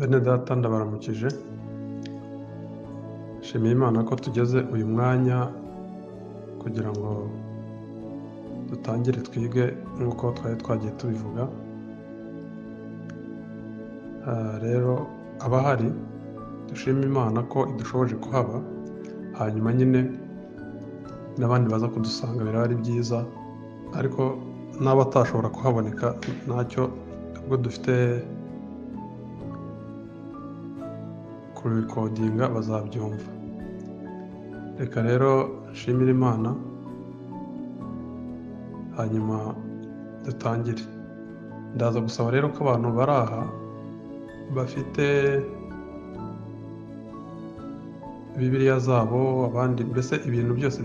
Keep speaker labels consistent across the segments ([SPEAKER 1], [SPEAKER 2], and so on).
[SPEAKER 1] Bene data ndabaramukije, nshimiye Imana ko tugeze uyu mwanya kugira ngo dutangire twige nk'uko twari twagiye tubivuga. Rero abahari dushima Imana ko idushoboje kuhaba, hanyuma nyine n'abandi baza kudusanga biraba ari byiza, ariko n'abatashobora kuhaboneka ntacyo, ubwo dufite kurikodinga bazabyumva. Reka rero nshimire Imana hanyuma dutangire. Ndaza gusaba rero ko abantu bari aha bafite Bibiliya zabo, abandi mbese ibintu byose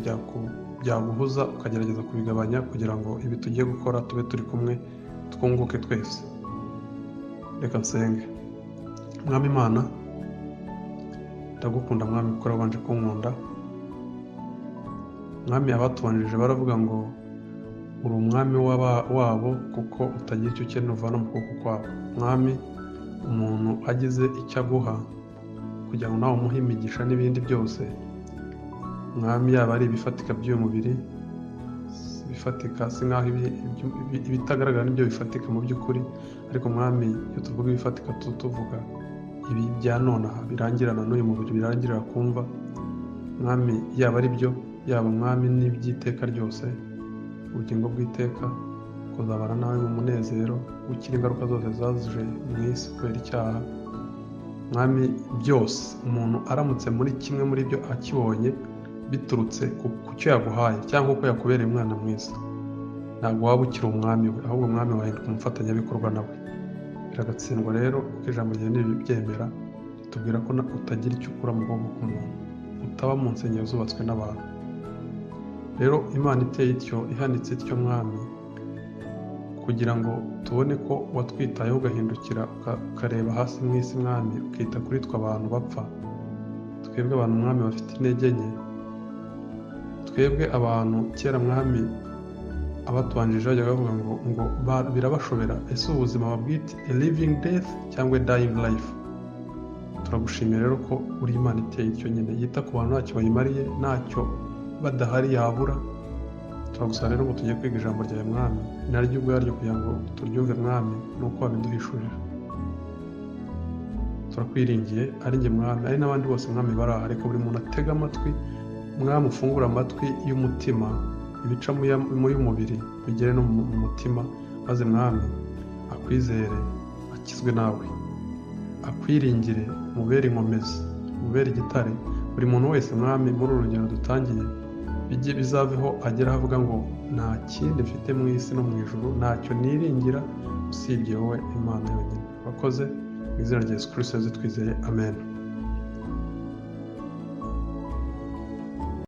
[SPEAKER 1] byaguhuza ukagerageza kubigabanya kugira ngo ibi tugiye gukora tube turi kumwe twunguke twese. Reka nsenge. Mwami Imana, ndagukunda Mwami kuko wabanje kunkunda. Mwami, abatubanjirije baravuga ngo uri umwami wabo kuko utagira icyo ukeneye uvana mu kuboko kwabo. Mwami, umuntu agize icyo aguha kugira ngo nawe umuhe imigisha n'ibindi byose, Mwami, yaba ari ibifatika by'uyu mubiri, bifatika si nk'aho ibitagaragara nibyo bifatika mu by'ukuri, ariko Mwami, iyo tuvuga ibifatika tuvuga ibi bya nonaha birangirana n'uyu mubiri, birangirira kumva. Mwami, yaba ari byo, yaba Mwami n'iby'iteka ryose, ubugingo bw'iteka, kuzabana nawe mu munezero, gukira ingaruka zose zaje mu isi kubera icyaha. Mwami, byose umuntu aramutse muri kimwe muri byo akibonye biturutse ku cyo yaguhaye cyangwa uko yakubereye umwana mwiza, ntabwo waba ukiri umwami we, ahubwo umwami wahinduka umufatanyabikorwa nawe. Biragatsindwa rero kuko ijambo ryawe niribyemera ritubwira ko utagira icyo ukura mu kuboko k'umuntu, utaba mu nsengero zubatswe n'abantu. Rero Imana iteye ityo, ihanitse ityo Mwami, kugira ngo tubone ko watwitayeho ugahindukira ukareba hasi mu isi Mwami, ukita kuri twe abantu bapfa, twebwe abantu Mwami bafite intege nke, twebwe abantu kera Mwami abatubanjirije bajyaga bavuga ngo birabashobera, ese ubuzima babwite a living death cyangwa a dying life. Turagushimira rero ko uri Imana iteye ityo nyine, yita ku bantu ntacyo bayimariye, ntacyo badahari yabura. Turagusaba rero ngo tugiye kwiga ijambo ryawe Mwami, naryo ubwaryo kugira ngo turyumve Mwami, nuko wabiduhishurira. Turakwiringiye, ari njye Mwami, ari n'abandi bose Mwami bari aha, ariko buri muntu atega amatwi Mwami, ufungura amatwi y'umutima, ibica muri umubiri bigere no mu mutima, maze Mwami akwizere, akizwe nawe, akwiringire, mubere inkomezi, mubere igitare. Buri muntu wese Mwami muri uru rugendo dutangiye bizaveho agera avuga ngo nta kindi mfite mu isi no mu ijuru, ntacyo niringira usibye wowe Imana yonyine. Wakoze, mu izina rya Yesu Kristo twizeye, amen.